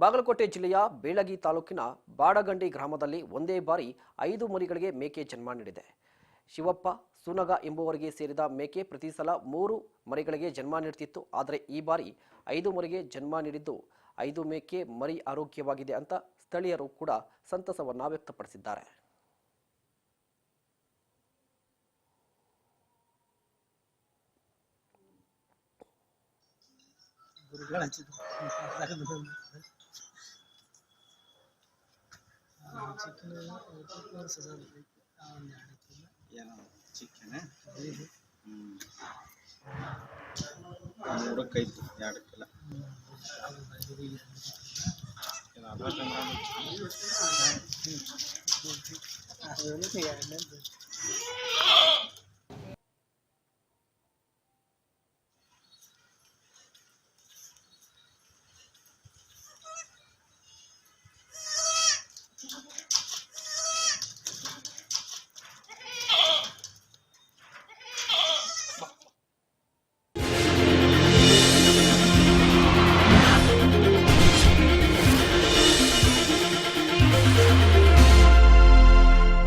ಬಾಗಲಕೋಟೆ ಜಿಲ್ಲೆಯ ಬೇಳಗಿ ತಾಲೂಕಿನ ಬಾಡಗಂಡಿ ಗ್ರಾಮದಲ್ಲಿ ಒಂದೇ ಬಾರಿ 5 ಮರಿಗಳಿಗೆ ಮೇಕೆ ಜನ್ಮ ನೀಡಿದೆ. ಶಿವಪ್ಪ ಸುನಗ ಎಂಬುವರಿಗೆ ಸೇರಿದ ಮೇಕೆ ಪ್ರತಿ ಸಲ 3 ಮರಿಗಳಿಗೆ ಜನ್ಮ ನೀಡುತ್ತಿತ್ತು. ಆದರೆ ಈ ಬಾರಿ 5 ಮರಿಗೆ ಜನ್ಮ ನೀಡಿದ್ದು 5 ಮೇಕೆ ಮರಿ ಆರೋಗ್ಯವಾಗಿದೆ ಅಂತ ಸ್ಥಳೀಯರು ಕೂಡ ಸಂತಸವನ್ನ ವ್ಯಕ್ತಪಡಿಸಿದ್ದಾರೆ. ಚಿಕನ್